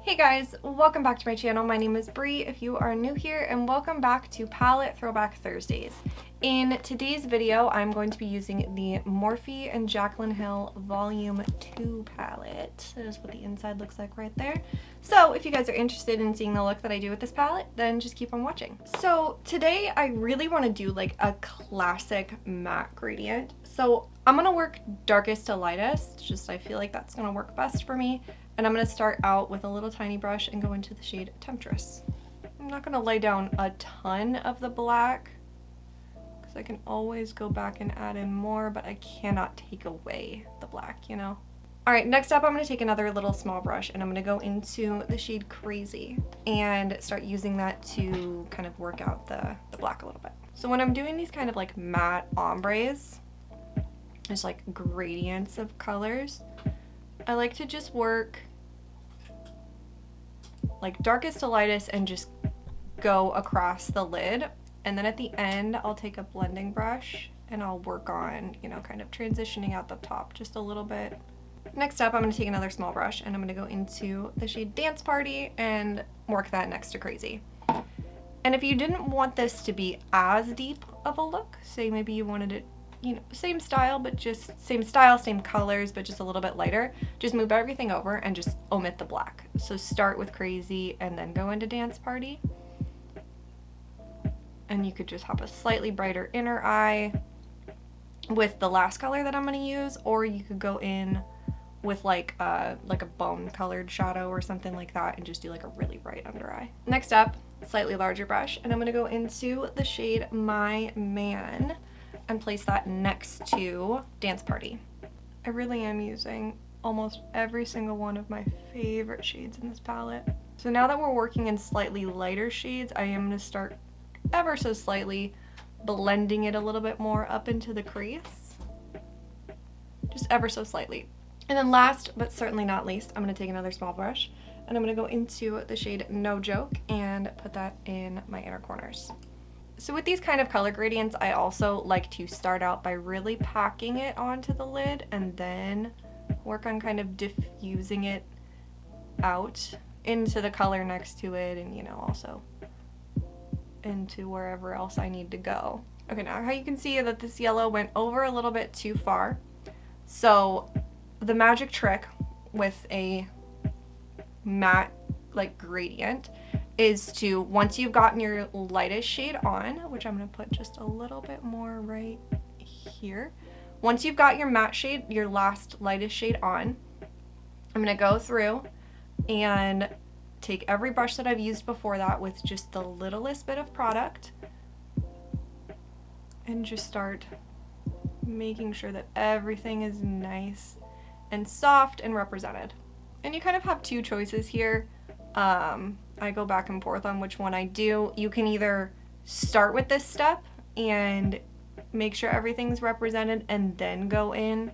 Hey guys, welcome back to my channel. My name is Bree if you are new here, and welcome back to Palette Throwback Thursdays. In today's video, I'm going to be using the Morphe and Jaclyn Hill Volume 2 palette. That is what the inside looks like right there. So if you guys are interested in seeing the look that I do with this palette, then just keep on watching. So today I really want to do like a classic matte gradient. So I'm going to work darkest to lightest, just I feel like that's going to work best for me. And I'm going to start out with a little tiny brush and go into the shade Temptress. I'm not going to lay down a ton of the black because I can always go back and add in more, but I cannot take away the black, you know? Alright, next up I'm going to take another little small brush and I'm going to go into the shade Crazy and start using that to kind of work out the black a little bit. So when I'm doing these kind of like matte ombres, just like gradients of colors, I like to just work like darkest to lightest and just go across the lid, and then at the end I'll take a blending brush and I'll work on, you know, kind of transitioning out the top just a little bit. Next up I'm going to take another small brush and I'm going to go into the shade Dance Party and work that next to Crazy. And if you didn't want this to be as deep of a look, say maybe you wanted it, you know, same style, same colors, but just a little bit lighter, just move everything over and just omit the black. So start with Crazy and then go into Dance Party. And you could just have a slightly brighter inner eye with the last color that I'm going to use, or you could go in with like a bone colored shadow or something like that and just do like a really bright under eye. Next up, slightly larger brush, and I'm going to go into the shade My Man and place that next to Dance Party. I really am using almost every single one of my favorite shades in this palette. So now that we're working in slightly lighter shades, I am going to start ever so slightly blending it a little bit more up into the crease. Just ever so slightly. And then last but certainly not least, I'm going to take another small brush and I'm going to go into the shade No Joke and put that in my inner corners. So with these kind of color gradients, I also like to start out by really packing it onto the lid and then work on kind of diffusing it out into the color next to it, and, you know, also into wherever else I need to go. Okay, now how you can see that this yellow went over a little bit too far. So the magic trick with a matte like gradient is to, once you've gotten your lightest shade on, which I'm going to put just a little bit more right here. Once you've got your matte shade, your last lightest shade on, I'm going to go through and take every brush that I've used before that with just the littlest bit of product and just start making sure that everything is nice and soft and represented. And you kind of have two choices here. I go back and forth on which one I do. You can either start with this step and make sure everything's represented and then go in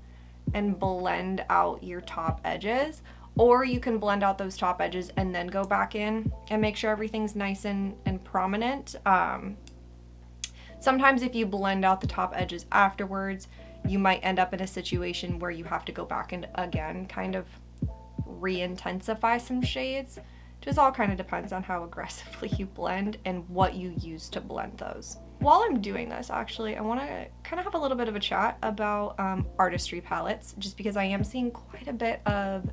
and blend out your top edges, or you can blend out those top edges and then go back in and make sure everything's nice and prominent. Sometimes if you blend out the top edges afterwards, you might end up in a situation where you have to go back and again kind of re-intensify some shades. Just all kind of depends on how aggressively you blend and what you use to blend those. While I'm doing this, actually, I want to kind of have a little bit of a chat about artistry palettes, just because I am seeing quite a bit of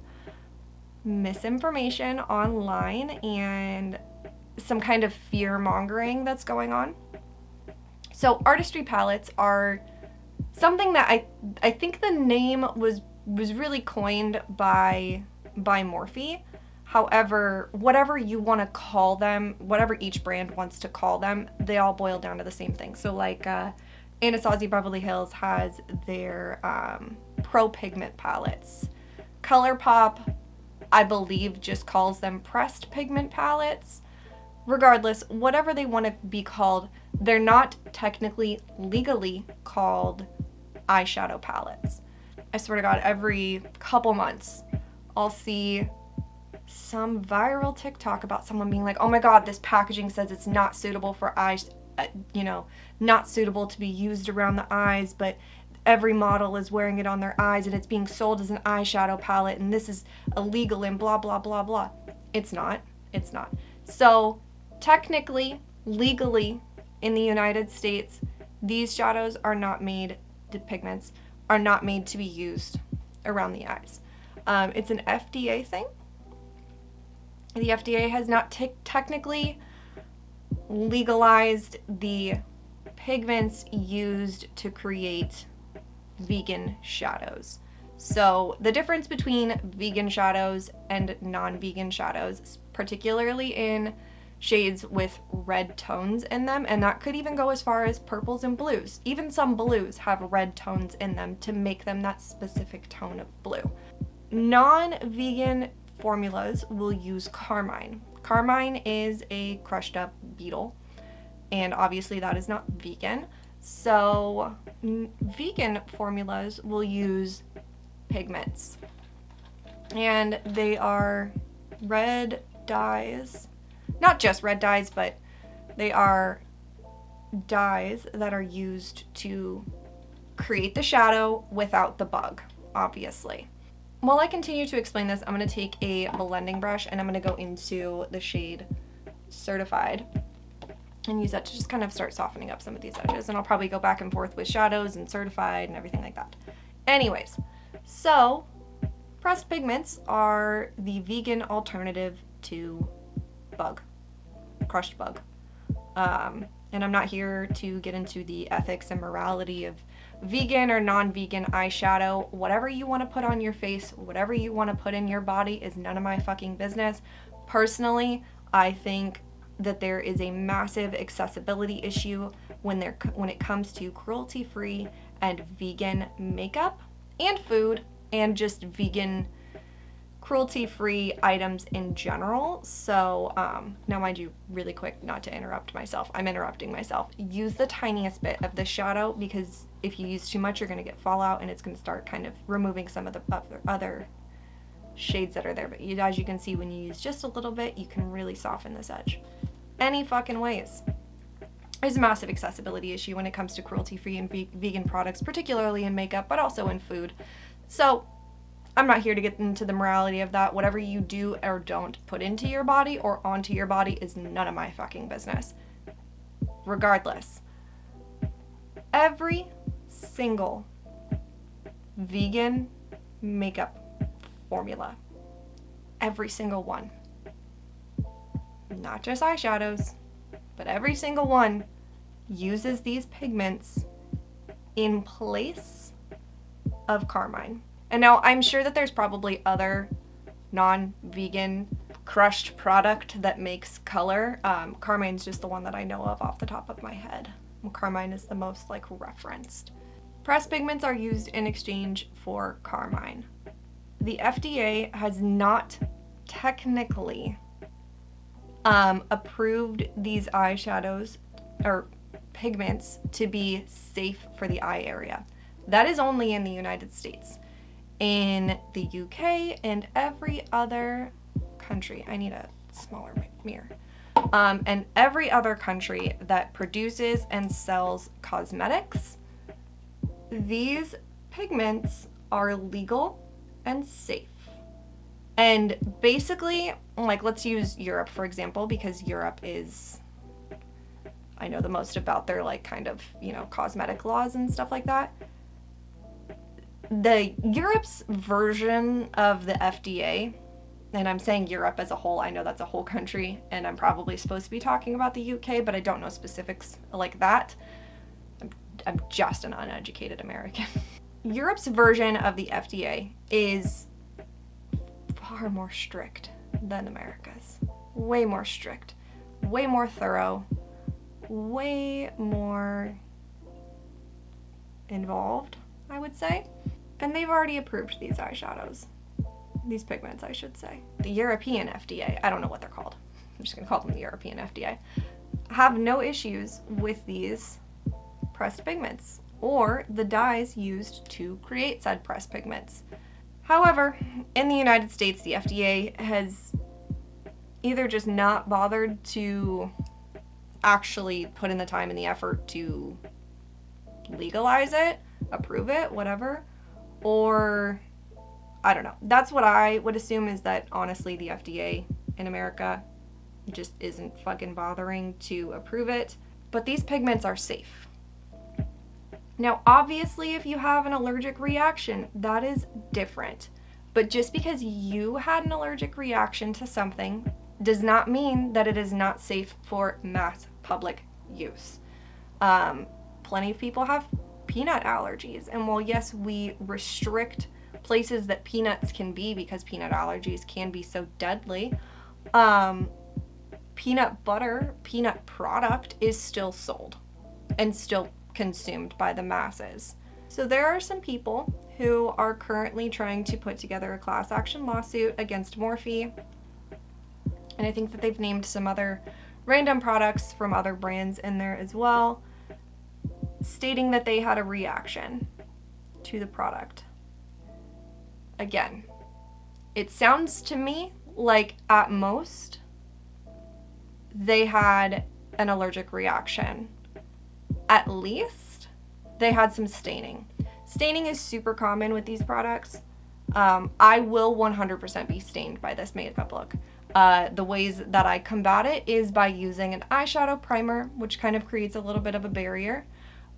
misinformation online and some kind of fear-mongering that's going on. So artistry palettes are something that I think the name was really coined by Morphe. However, whatever you want to call them, whatever each brand wants to call them, they all boil down to the same thing. So like Anasazi Beverly Hills has their Pro Pigment palettes. ColourPop, I believe, just calls them pressed pigment palettes. Regardless, whatever they want to be called, they're not technically legally called eyeshadow palettes. I swear to God, every couple months I'll see some viral TikTok about someone being like, oh my God, this packaging says it's not suitable for eyes, not suitable to be used around the eyes, but every model is wearing it on their eyes and it's being sold as an eyeshadow palette and this is illegal and blah, blah, blah, blah. It's not. It's not. So technically, legally, in the United States, these shadows are not made, the pigments are not made to be used around the eyes. It's an FDA thing. The FDA has not technically legalized the pigments used to create vegan shadows. So the difference between vegan shadows and non-vegan shadows, particularly in shades with red tones in them, and that could even go as far as purples and blues. Even some blues have red tones in them to make them that specific tone of blue. Non-vegan formulas will use carmine. Carmine is a crushed up beetle, and obviously that is not vegan. So vegan formulas will use pigments, and they are red dyes. Not just red dyes, but they are dyes that are used to create the shadow without the bug, obviously. While I continue to explain this, I'm going to take a blending brush and I'm going to go into the shade Certified and use that to just kind of start softening up some of these edges. And I'll probably go back and forth with shadows and Certified and everything like that. Anyways, so pressed pigments are the vegan alternative to bug, crushed bug. And I'm not here to get into the ethics and morality of vegan or non-vegan eyeshadow. Whatever you want to put on your face, whatever you want to put in your body is none of my fucking business. Personally, I think that there is a massive accessibility issue when it comes to cruelty-free and vegan makeup and food and just vegan cruelty-free items in general. So now mind you, really quick, not to interrupt myself, I'm interrupting myself. Use the tiniest bit of the shadow, because if you use too much, you're going to get fallout and it's going to start kind of removing some of the other shades that are there. But as you can see, when you use just a little bit, you can really soften this edge. Any fucking ways. There's a massive accessibility issue when it comes to cruelty-free and vegan products, particularly in makeup, but also in food. So I'm not here to get into the morality of that. Whatever you do or don't put into your body or onto your body is none of my fucking business. Regardless, every single vegan makeup formula, every single one, not just eyeshadows, but every single one uses these pigments in place of carmine. And now I'm sure that there's probably other non-vegan crushed product that makes color. Carmine's just the one that I know of off the top of my head. Carmine is the most referenced. Pressed pigments are used in exchange for carmine. The FDA has not technically approved these eyeshadows or pigments to be safe for the eye area. That is only in the United States. In the UK and every other country, I need a smaller mirror, and every other country that produces and sells cosmetics, these pigments are legal and safe. And basically, let's use Europe for example, because Europe is, I know the most about their cosmetic laws and stuff like that. The Europe's version of the FDA, and I'm saying Europe as a whole, I know that's a whole country, and I'm probably supposed to be talking about the UK, but I don't know specifics like that. I'm just an uneducated American. Europe's version of the FDA is far more strict than America's. Way more strict, way more thorough, way more involved, I would say. And they've already approved these eyeshadows. These pigments, I should say. The European FDA, I don't know what they're called. I'm just going to call them the European FDA. Have no issues with these pressed pigments or the dyes used to create said pressed pigments. However, in the United States, the FDA has either just not bothered to actually put in the time and the effort to legalize it, approve it, whatever, or I don't know. That's what I would assume, is that honestly the FDA in America just isn't fucking bothering to approve it. But these pigments are safe. Now, obviously, if you have an allergic reaction, that is different. But just because you had an allergic reaction to something does not mean that it is not safe for mass public use. Plenty of people have peanut allergies. And while, yes, we restrict places that peanuts can be because peanut allergies can be so deadly, peanut butter, peanut product is still sold and still consumed by the masses. So there are some people who are currently trying to put together a class action lawsuit against Morphe. And I think that they've named some other random products from other brands in there as well, stating that they had a reaction to the product. Again, it sounds to me like at most they had an allergic reaction. At least they had some staining. Staining is super common with these products. I will 100% be stained by this makeup look. The ways that I combat it is by using an eyeshadow primer, which kind of creates a little bit of a barrier.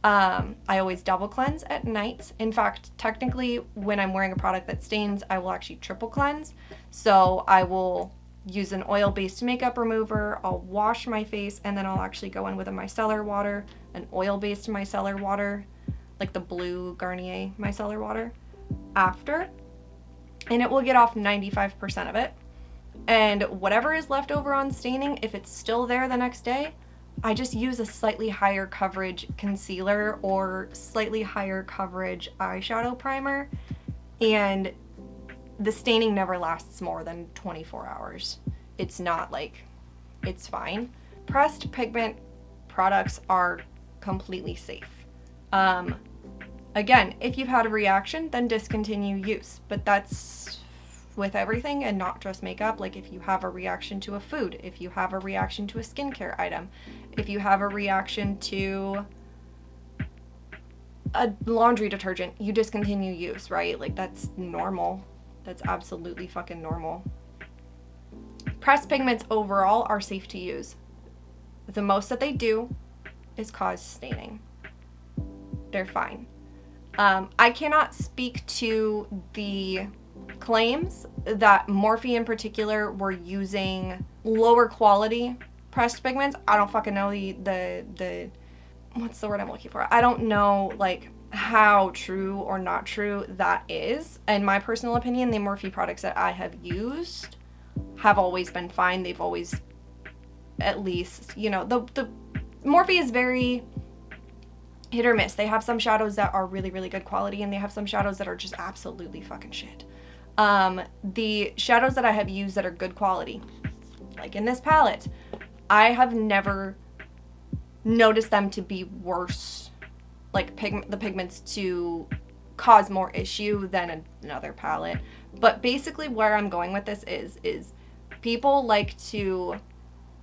I always double cleanse at night. In fact, technically, when I'm wearing a product that stains, I will actually triple cleanse. So I will use an oil-based makeup remover, I'll wash my face, and then I'll actually go in with a micellar water, an oil-based micellar water, like the blue Garnier micellar water, after. And it will get off 95% of it. And whatever is left over on staining, if it's still there the next day, I just use a slightly higher coverage concealer or slightly higher coverage eyeshadow primer, and the staining never lasts more than 24 hours. It's not like, it's fine. Pressed pigment products are completely safe. Again, if you've had a reaction, then discontinue use, but that's with everything and not just makeup. Like if you have a reaction to a food, if you have a reaction to a skincare item, if you have a reaction to a laundry detergent, you discontinue use, right? Like that's normal. That's absolutely fucking normal. Pressed pigments overall are safe to use. The most that they do is cause staining. They're fine. I cannot speak to the claims that Morphe in particular were using lower quality pressed pigments. I don't fucking know the what's the word I'm looking for? I don't know like how true or not true that is. In my personal opinion, the Morphe products that I have used have always been fine. They've always, at least, you know, the Morphe is very hit or miss. They have some shadows that are really, really good quality, and they have some shadows that are just absolutely fucking shit. The shadows that I have used that are good quality, like in this palette, I have never noticed them to be worse, like the pigments to cause more issue than another palette. But basically where I'm going with this is people like to,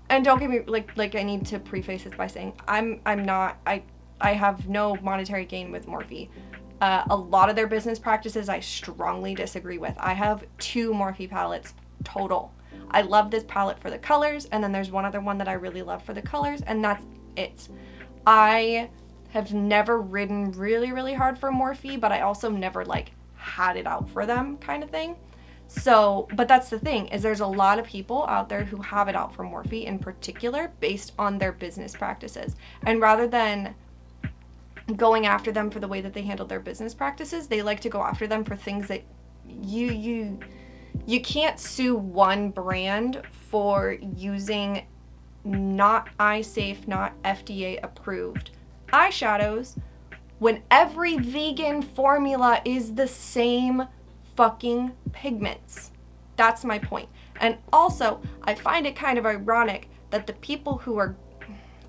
and don't get me, like I need to preface this by saying I have no monetary gain with Morphe. A lot of their business practices I strongly disagree with. I have 2 Morphe palettes total. I love this palette for the colors, and then there's one other one that I really love for the colors, and that's it. I have never ridden really, really hard for Morphe, but I also never like had it out for them kind of thing. So, but that's the thing, is there's a lot of people out there who have it out for Morphe in particular based on their business practices. And rather than going after them for the way that they handled their business practices, they like to go after them for things that you can't sue one brand for using not eye safe, not FDA approved eyeshadows when every vegan formula is the same fucking pigments. That's my point. And also, I find it kind of ironic that the people who are,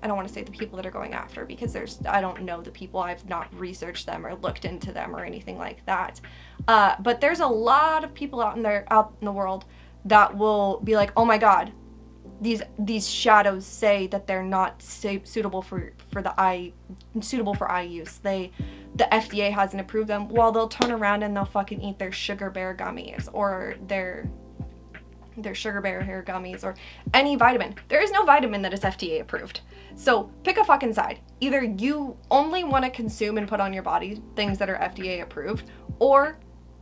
I don't want to say the people that are going after, because I don't know the people, I've not researched them or looked into them or anything like that. But there's a lot of people out in the world that will be like, oh my God, these shadows say that they're not suitable for eye use. The FDA hasn't approved them. Well, they'll turn around and they'll fucking eat their sugar bear gummies or their their sugar bear hair gummies, or any vitamin. There is no vitamin that is FDA approved. So pick a fucking side. Either you only want to consume and put on your body things that are FDA approved, or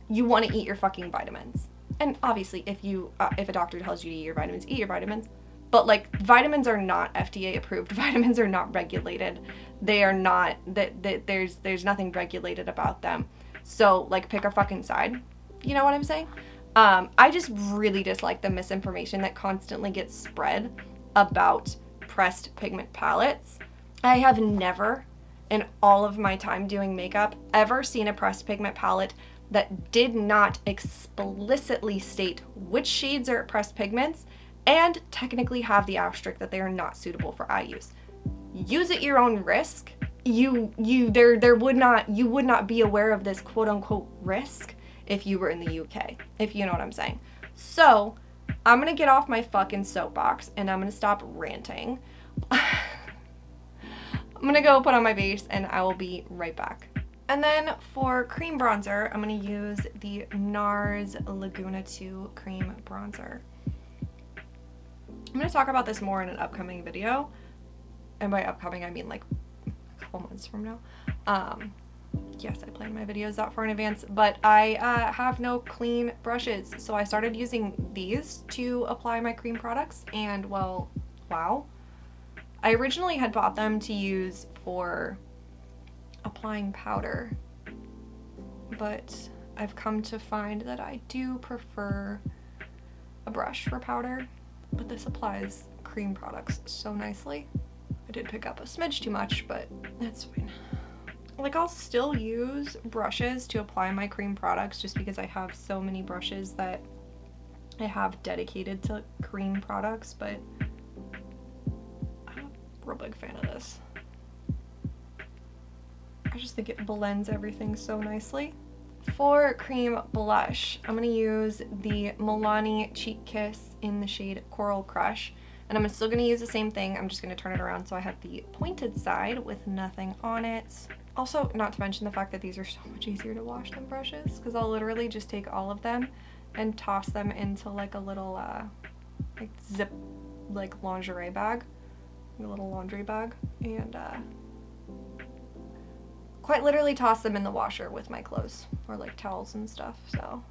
you want to eat your fucking vitamins. And obviously, if a doctor tells you to eat your vitamins, eat your vitamins. But like, vitamins are not FDA approved. Vitamins are not regulated. They are not. There's nothing regulated about them. So like, pick a fucking side. You know what I'm saying? I just really dislike the misinformation that constantly gets spread about pressed pigment palettes. I have never, in all of my time doing makeup, ever seen a pressed pigment palette that did not explicitly state which shades are pressed pigments and technically have the asterisk that they are not suitable for eye use. Use at your own risk. You would not be aware of this quote unquote risk if you were in the UK, if you know what I'm saying. So I'm gonna get off my fucking soapbox and I'm gonna stop ranting. I'm gonna go put on my base and I will be right back. And then for cream bronzer, I'm gonna use the NARS Laguna 2 cream bronzer. I'm gonna talk about this more in an upcoming video. And by upcoming, I mean like a couple months from now. Yes, I plan my videos out far in advance, but I have no clean brushes. So I started using these to apply my cream products, and well, wow. I originally had bought them to use for applying powder, but I've come to find that I do prefer a brush for powder, but this applies cream products so nicely. I did pick up a smidge too much, but that's fine. Like, I'll still use brushes to apply my cream products just because I have so many brushes that I have dedicated to cream products, but I'm a real big fan of this. I just think it blends everything so nicely. For cream blush, I'm going to use the Milani Cheek Kiss in the shade Coral Crush. And I'm still going to use the same thing. I'm just going to turn it around so I have the pointed side with nothing on it. Also, not to mention the fact that these are so much easier to wash than brushes, because I'll literally just take all of them and toss them into like a little like zip, like lingerie bag, a little laundry bag, and quite literally toss them in the washer with my clothes or like towels and stuff. So,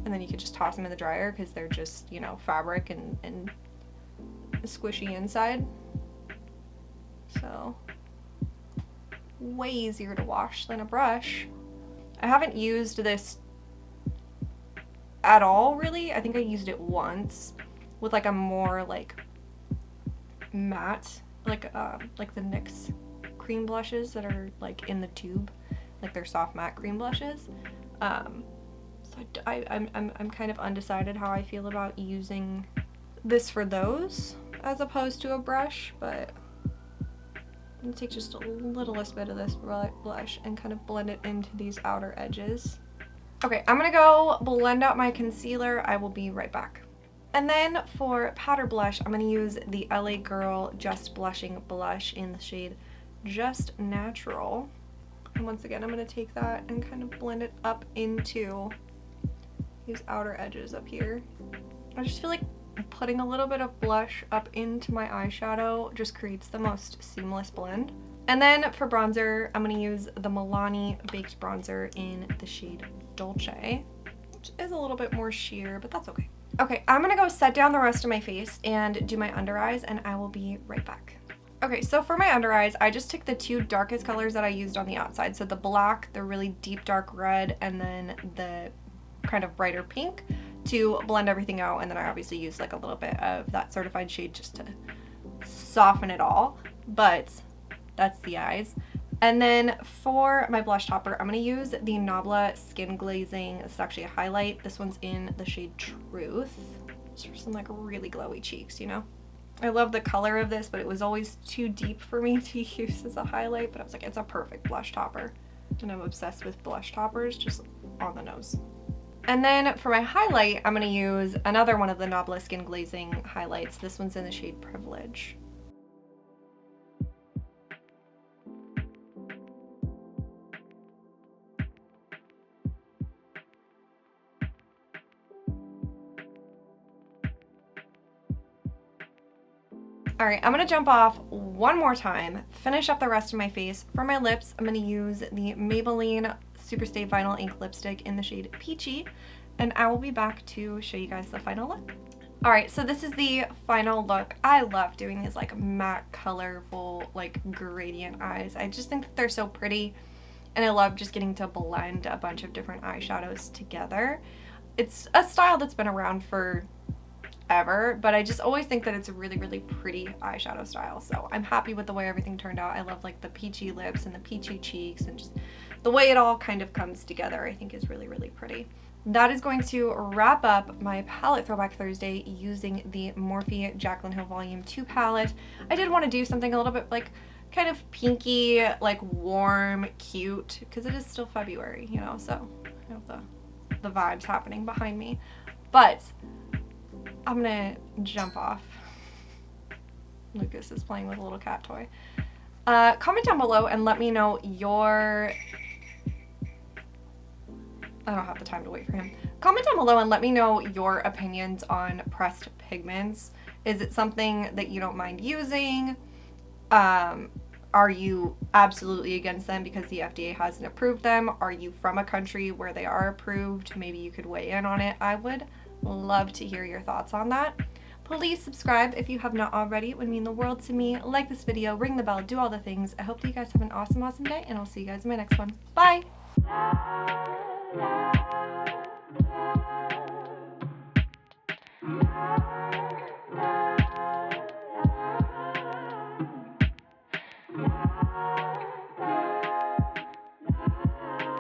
and then you could just toss them in the dryer because they're just, you know, fabric and squishy inside. So way easier to wash than a brush. I haven't used this at all, really. I think I used it once with like a more like matte, like the NYX cream blushes that are like in the tube, like they're soft matte cream blushes. So I'm kind of undecided how I feel about using this for those as opposed to a brush, but I'm gonna take just a littlest bit of this blush and kind of blend it into these outer edges. Okay, I'm gonna go blend out my concealer. I will be right back. And then for powder blush, I'm gonna use the LA Girl Just Blushing Blush in the shade Just Natural. And once again, I'm gonna take that and kind of blend it up into these outer edges up here. I just feel like putting a little bit of blush up into my eyeshadow just creates the most seamless blend. And then for bronzer, I'm gonna use the Milani Baked Bronzer in the shade Dolce, which is a little bit more sheer, but that's okay. Okay, I'm gonna go set down the rest of my face and do my under eyes, and I will be right back. Okay, so for my under eyes, I just took the two darkest colors that I used on the outside. So the black, the really deep dark red, and then the kind of brighter pink to blend everything out. And then I obviously used like a little bit of that certified shade just to soften it all, but that's the eyes. And then for my blush topper, I'm going to use the Nabla Skin Glazing. This is actually a highlight. This one's in the shade Truth. Just for some like really glowy cheeks, you know? I love the color of this, but it was always too deep for me to use as a highlight, but I was like, it's a perfect blush topper. And I'm obsessed with blush toppers, just on the nose. And then for my highlight, I'm going to use another one of the Nabla Skin Glazing highlights. This one's in the shade Privilege. All right, I'm gonna jump off one more time, finish up the rest of my face. For my lips, I'm gonna use the Maybelline Superstay Vinyl Ink Lipstick in the shade Peachy, and I will be back to show you guys the final look. All right, so this is the final look. I love doing these like matte, colorful, like gradient eyes. I just think that they're so pretty, and I love just getting to blend a bunch of different eyeshadows together. It's a style that's been around for ever, but I just always think that it's a really, really pretty eyeshadow style. So I'm happy with the way everything turned out. I love like the peachy lips and the peachy cheeks, and just the way it all kind of comes together I think is really, really pretty. That is going to wrap up my palette Throwback Thursday using the Morphe Jaclyn Hill Volume 2 palette. I did want to do something a little bit like kind of pinky, like warm, cute, because it is still February, you know, so I have the vibes happening behind me. But I'm gonna jump off. Lucas is playing with a little cat toy. Comment down below and let me know your... I don't have the time to wait for him. Comment down below and let me know your opinions on pressed pigments. Is it something that you don't mind using? Are you absolutely against them because the FDA hasn't approved them? Are you from a country where they are approved? Maybe you could weigh in on it. I would love to hear your thoughts on that. Please subscribe if you have not already. It would mean the world to me. Like this video, ring the bell, do all the things. I hope that you guys have an awesome, awesome day, and I'll see you guys in my next one. Bye!